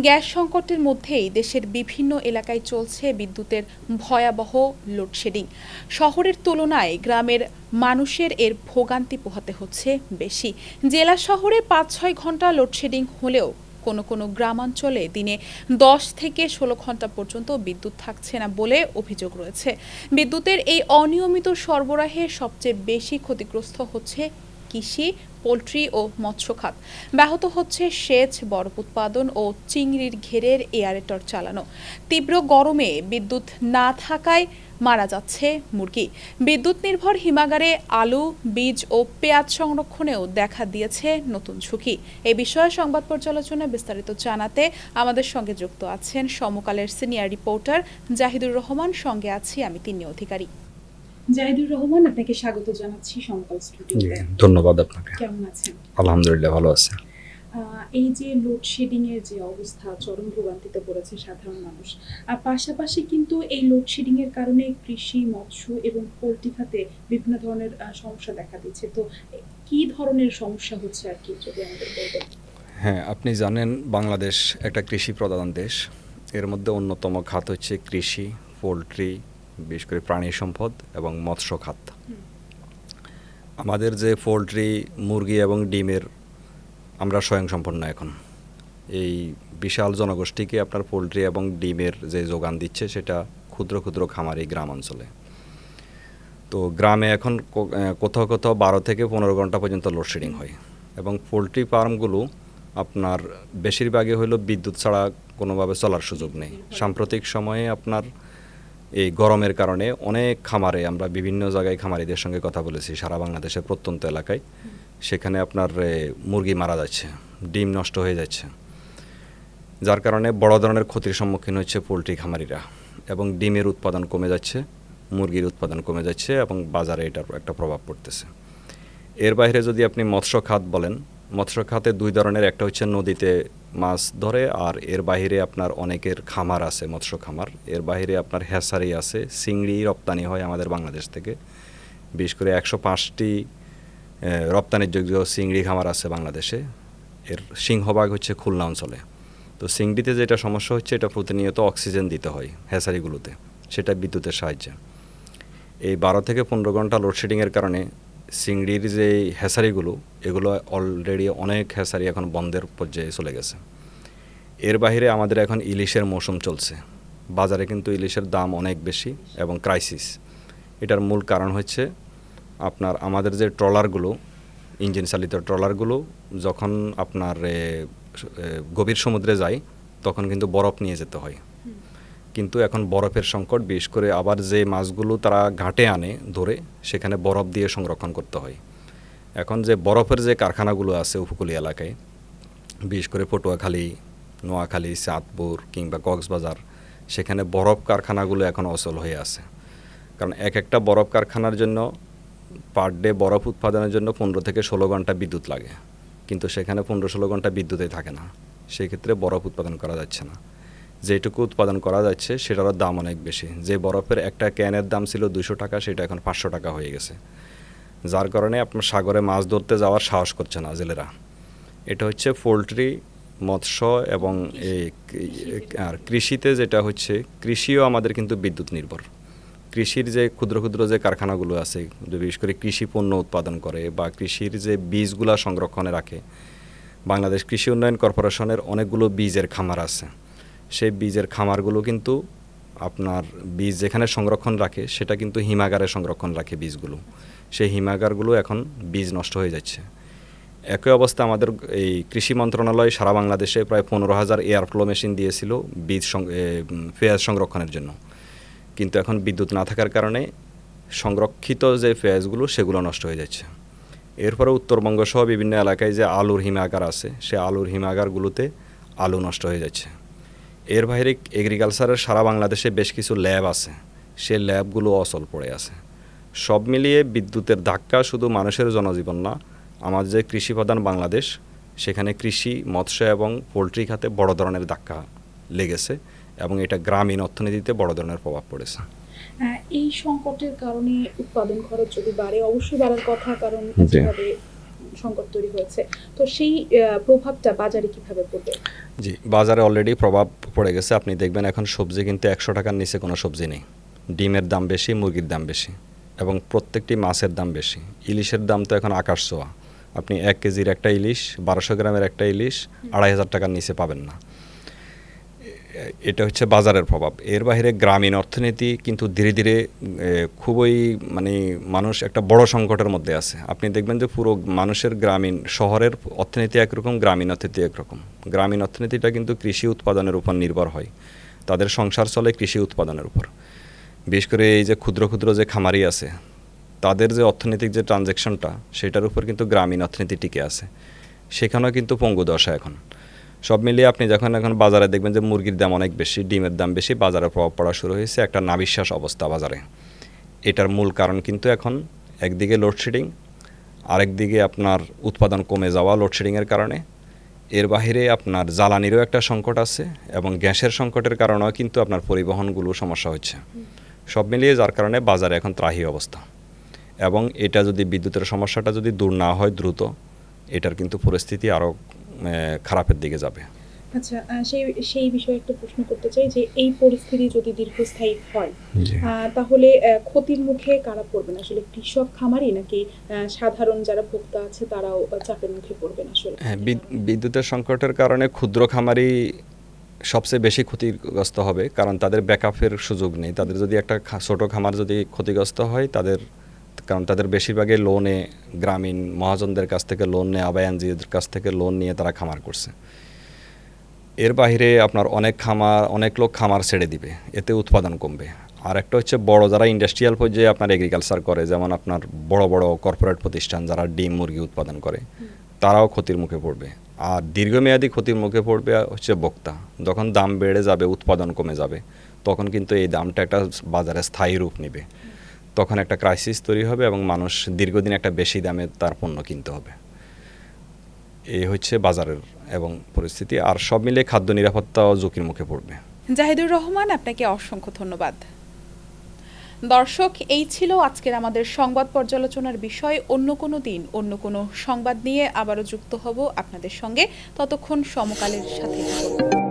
Gas সংকটের মধ্যেই দেশের বিভিন্ন এলাকায় চলছে বিদ্যুতের ভয়াবহ লোডশেডিং। শহরের তুলনায় গ্রামের মানুষের এর ভোগান্তি পোহাতে হচ্ছে বেশি। জেলা শহরে ৫-৬ ঘন্টা লোডশেডিং হলেও কোনো কোনো গ্রামাঞ্চলে দিনে ১০ থেকে ১৬ ঘন্টা পর্যন্ত বিদ্যুৎ থাকছে না বলে অভিযোগ রয়েছে। বিদ্যুতের এই অনিয়মিত সরবরাহে সবচেয়ে বেশি ক্ষতিগ্রস্ত হচ্ছে কৃষি, পোল্ট্রি ও মৎস্য খাত। ব্যাহত হচ্ছে সেচ, বরফ উৎপাদন ও চিংড়ির ঘেরের এয়ারেটর চালানো। তীব্র গরমে বিদ্যুৎ না থাকায় মারা যাচ্ছে মুরগি। বিদ্যুৎ নির্ভর হিমাগারে আলু, বীজ ও পেঁয়াজ সংরক্ষণেও দেখা দিয়েছে নতুন ঝুঁকি। এ বিষয়ে সংবাদ পর্যালোচনায় বিস্তারিত জানাতে আমাদের সঙ্গে যুক্ত আছেন সমকালের সিনিয়র রিপোর্টার জাহিদুর রহমান। সঙ্গে আছি আমি তিন্নি অধিকারী। জাহিদুর রহমান, আপনাকে স্বাগত জানাচ্ছি সমকাল স্টুডিওতে। ধন্যবাদ আপনাকে। কেমন আছেন? আলহামদুলিল্লাহ, ভালো আছে। এই যে লোডশেডিং এর যে অবস্থা, চরম ভোগান্তিতে পড়েছে সাধারণ মানুষ। পাশাপাশি কিন্তু এই লোডশেডিং এর কারণে কৃষি, মৎস্য এবং পোল্ট্রি খাতে বিভিন্ন ধরনের সমস্যা দেখা দিচ্ছে। তো কি ধরনের সমস্যা হচ্ছে আর কি, যদি আমাদের বলতেন? হ্যাঁ, আপনি জানেন বাংলাদেশ একটা কৃষি প্রধান দেশ। এর মধ্যে অন্যতম খাত হচ্ছে কৃষি, পোলট্রি, বিশেষ করে প্রাণী সম্পদ এবং মৎস্য খাত। আমাদের যে পোলট্রি, মুরগি এবং ডিমের আমরা স্বয়ংসম্পূর্ণ এখন। এই বিশাল জনগোষ্ঠীকে আপনার পোলট্রি এবং ডিমের যে যোগান দিচ্ছে সেটা ক্ষুদ্র ক্ষুদ্র খামারি গ্রাম অঞ্চলে। তো গ্রামে এখন কোথাও কোথাও 12 থেকে 15 ঘন্টা পর্যন্ত লোডশেডিং হয় এবং পোলট্রি ফার্মগুলো আপনার বেশিরভাগই হলো বিদ্যুৎ ছাড়া কোনোভাবে চলার সুযোগ নেই। সাম্প্রতিক সময়ে আপনার এই গরমের কারণে অনেক খামারে, আমরা বিভিন্ন জায়গায় খামারিদের সঙ্গে কথা বলেছি সারা বাংলাদেশের প্রত্যন্ত এলাকায়, সেখানে আপনার মুরগি মারা যাচ্ছে, ডিম নষ্ট হয়ে যাচ্ছে, যার কারণে বড় ধরনের ক্ষতির সম্মুখীন হচ্ছে পোলট্রি খামারিরা এবং ডিমের উৎপাদন কমে যাচ্ছে, মুরগির উৎপাদন কমে যাচ্ছে এবং বাজারে এটার একটা প্রভাব পড়তেছে। এর বাইরে যদি আপনি মৎস্য খাত বলেন, মৎস্য খাতে দুই ধরনের, একটা হচ্ছে নদীতে মাছ ধরে, আর এর বাইরে আপনার অনেকের খামার আছে, মৎস্য খামার। এর বাইরে আপনার হ্যাচারি আছে, চিংড়ি রপ্তানি হয় আমাদের বাংলাদেশ থেকে। বিশেষ করে 105টি রপ্তানির যোগ্য চিংড়ি খামার আছে বাংলাদেশে। এর সিংহভাগ হচ্ছে খুলনা অঞ্চলে। তো চিংড়িতে যেটা সমস্যা হচ্ছে, এটা প্রতিনিয়ত অক্সিজেন দিতে হয় হ্যাচারিগুলোতে, সেটা বিদ্যুতের সাহায্যে। এই 12 থেকে 15 ঘন্টা লোডশেডিংয়ের কারণে চিংড়ির যে হ্যাচারিগুলো, এগুলো অলরেডি অনেক হ্যাচারি এখন বন্ধের পর্যায়ে চলে গেছে। এর বাইরে আমাদের এখন ইলিশের মৌসুম চলছে, বাজারে কিন্তু ইলিশের দাম অনেক বেশি এবং ক্রাইসিস। এটার মূল কারণ হচ্ছে আপনার আমাদের যে ট্রলারগুলো, ইঞ্জিন চালিত ট্রলারগুলো যখন আপনার গভীর সমুদ্রে যায় তখন কিন্তু বরফ নিয়ে যেতে হয়, কিন্তু এখন বরফের সংকট। বিশেষ করে আবার যে মাছগুলো তারা ঘাটে আনে ধরে, সেখানে বরফ দিয়ে সংরক্ষণ করতে হয়। এখন যে বরফের যে কারখানাগুলো আছে উপকূলীয় এলাকায়, বিশেষ করে পটুয়াখালী, নোয়াখালী, চাঁদপুর কিংবা কক্সবাজার, সেখানে বরফ কারখানাগুলো এখন অচল হয়ে আছে। কারণ এক একটা বরফ কারখানার জন্য পার ডে বরফ উৎপাদনের জন্য 15 থেকে 16 ঘন্টা বিদ্যুৎ লাগে, কিন্তু সেখানে 15-16 ঘন্টা বিদ্যুতেই থাকে না। সেই ক্ষেত্রে বরফ উৎপাদন করা যাচ্ছে না। যেটুকু উৎপাদন করা যাচ্ছে সেটারও দাম অনেক বেশি। যে বরফের একটা ক্যানের দাম ছিল 200 টাকা, সেটা এখন 500 টাকা হয়ে গেছে, যার কারণে আপনার সাগরে মাছ ধরতে যাওয়ার সাহস করছে না জেলেরা। এটা হচ্ছে পোলট্রি, মৎস্য এবং আর কৃষিতে যেটা হচ্ছে, কৃষিও আমাদের কিন্তু বিদ্যুৎ নির্ভর। কৃষির যে ক্ষুদ্র ক্ষুদ্র যে কারখানাগুলো আছে, বিশেষ করে কৃষি পণ্য উৎপাদন করে বা কৃষির যে বীজগুলা সংরক্ষণে রাখে, বাংলাদেশ কৃষি উন্নয়ন কর্পোরেশনের অনেকগুলো বীজের খামার আছে। সেই বীজের খামারগুলো কিন্তু আপনার বীজ যেখানে সংরক্ষণ রাখে সেটা কিন্তু হিমাগারে সংরক্ষণ রাখে বীজগুলো। সেই হিমাগারগুলো এখন বীজ নষ্ট হয়ে যাচ্ছে। একই অবস্থা আমাদের এই কৃষি মন্ত্রণালয় সারা বাংলাদেশে প্রায় 15,000 এয়ারফ্লো মেশিন দিয়েছিল বীজ পেঁয়াজ সংরক্ষণের জন্য, কিন্তু এখন বিদ্যুৎ না থাকার কারণে সংরক্ষিত যে পেঁয়াজগুলো সেগুলো নষ্ট হয়ে যাচ্ছে। এরপরে উত্তরবঙ্গ সহ বিভিন্ন এলাকায় যে আলুর হিমাগার আছে, সে আলুর হিমাগারগুলোতে আলু নষ্ট হয়ে যাচ্ছে। এর বাইরে এগ্রিকালচারের সারা বাংলাদেশে বেশ কিছু ল্যাব আছে, সে ল্যাবগুলো অচল পড়ে আছে। সব মিলিয়ে বিদ্যুতের ধাক্কা শুধু মানুষের জনজীবন না, আমাদের যে কৃষি প্রধান বাংলাদেশ, সেখানে কৃষি, মৎস্য এবং পোলট্রি খাতে বড় ধরনের ধাক্কা লেগেছে এবং এটা গ্রামীণ অর্থনীতিতে বড় ধরনের প্রভাব পড়েছে। এই সংকটের কারণে উৎপাদন খরচ যদি বাড়ে, অবশ্যই বাড়ার কথা, কারণ যেভাবে সংকট তৈরি হয়েছে, তো সেই প্রভাবটা বাজারে কিভাবে পড়বে? জি, বাজারে অলরেডি প্রভাব পড়ে গেছে। আপনি দেখবেন এখন সবজি কিনতে ১০০ টাকার নিচে কোনো সবজি নেই। ডিমের দাম বেশি, মুরগির দাম বেশি এবং প্রত্যেকটি মাছের দাম বেশি। ইলিশের দাম তো এখন আকাশ ছোঁয়া। আপনি ১ কেজির একটা ইলিশ, ১২০০ গ্রামের একটা ইলিশ ২৫০০ টাকার নিচে পাবেন না। এটা হচ্ছে বাজারের প্রভাব। এর বাইরে গ্রামীণ অর্থনীতি কিন্তু ধীরে ধীরে খুবই মানে মানুষ একটা বড় সংকটের মধ্যে আছে। আপনি দেখবেন যে পুরো মানুষের গ্রামীণ শহরের অর্থনীতি একরকম, গ্রামীণ অর্থনীতি একরকম। গ্রামীণ অর্থনীতিটা কিন্তু কৃষি উৎপাদনের উপর নির্ভর হয়। তাদের সংসার চলে কৃষি উৎপাদনের উপর। বিশেষ করে এই যে ক্ষুদ্র ক্ষুদ্র যে খামারি আছে, তাদের যে অর্থনৈতিক যে ট্রানজ্যাকশনটা, সেটার উপর কিন্তু গ্রামীণ অর্থনীতি টিকে আছে। সেখানেও কিন্তু পঙ্গু দশা এখন। সব মিলিয়ে আপনি যখন এখন বাজারে দেখবেন যে মুরগির দাম অনেক বেশি, ডিমের দাম বেশি, বাজারে প্রভাব পড়া শুরু হয়েছে, একটা নাবিশ্বাস অবস্থা বাজারে। এটার মূল কারণ কিন্তু এখন একদিকে লোডশেডিং, আরেকদিকে আপনার উৎপাদন কমে যাওয়া লোডশেডিংয়ের কারণে। এর বাহিরে আপনার জ্বালানিরও একটা সংকট আছে এবং গ্যাসের সংকটের কারণেও কিন্তু আপনার পরিবহনগুলো সমস্যা হচ্ছে। সব মিলিয়ে যার কারণে বাজারে এখন ত্রাহি অবস্থা। এবং এটা যদি বিদ্যুতের সমস্যাটা যদি দূর না হয় দ্রুত, এটার কিন্তু পরিস্থিতি আরও খারাপের দিকে যাবে। আচ্ছা, সেই বিষয়ে একটা প্রশ্ন করতে চাই যে এই পরিস্থিতি যদি দীর্ঘস্থায়ী হয় তাহলে ক্ষতির মুখে কারা পড়বেন? আসলে কৃষক, খামারি, নাকি সাধারণ যারা ভোক্তা আছে তারাও চাপের মুখে পড়বেন? আসলে হ্যাঁ, বিদ্যুতের সংকটের কারণে ক্ষুদ্র খামারি সবচেয়ে বেশি ক্ষতিগ্রস্ত হবে, কারণ তাদের ব্যাকআপের সুযোগ নেই। তাদের যদি একটা ছোটো খামার যদি ক্ষতিগ্রস্ত হয়, কারণ তাদের বেশিরভাগই লোনে, গ্রামীণ মহাজনদের কাছ থেকে লোন নেয়, আবায়ানজিদের কাছ থেকে লোন নিয়ে তারা খামার করছে। এর বাইরে আপনার অনেক লোক খামার ছেড়ে দিবে, এতে উৎপাদন কমবে। আর একটা হচ্ছে বড় যারা ইন্ডাস্ট্রিয়াল পর্যায়ে আপনার এগ্রিকালচার করে, যেমন আপনার বড় বড় কর্পোরেট প্রতিষ্ঠান যারা ডিম মুরগি উৎপাদন করে, তারাও ক্ষতির মুখে পড়বে। আর দীর্ঘমেয়াদী ক্ষতির মুখে পড়বে হচ্ছে ভোক্তা। যখন দাম বেড়ে যাবে, উৎপাদন কমে যাবে, তখন কিন্তু এই দামটা একটা বাজারে স্থায়ী রূপ নেবে। তখন একটা ক্রাইসিস তৈরি হবে এবং মানুষ দীর্ঘদিন একটা বেশি দামে তার পণ্য কিনতে হবে। এই হচ্ছে বাজারের এবং পরিস্থিতি। আর সব মিলে খাদ্য নিরাপত্তাও ঝুঁকির মুখে পড়বে। জাহিদুর রহমান, আপনাকে অসংখ্য ধন্যবাদ। দর্শক, এই ছিল আজকের আমাদের সংবাদ পর্যালোচনার বিষয়। অন্য কোনো দিন অন্য কোনো সংবাদ নিয়ে আবারও যুক্ত হব আপনাদের সঙ্গে। ততক্ষণ সমকালের সাথে থাকুন।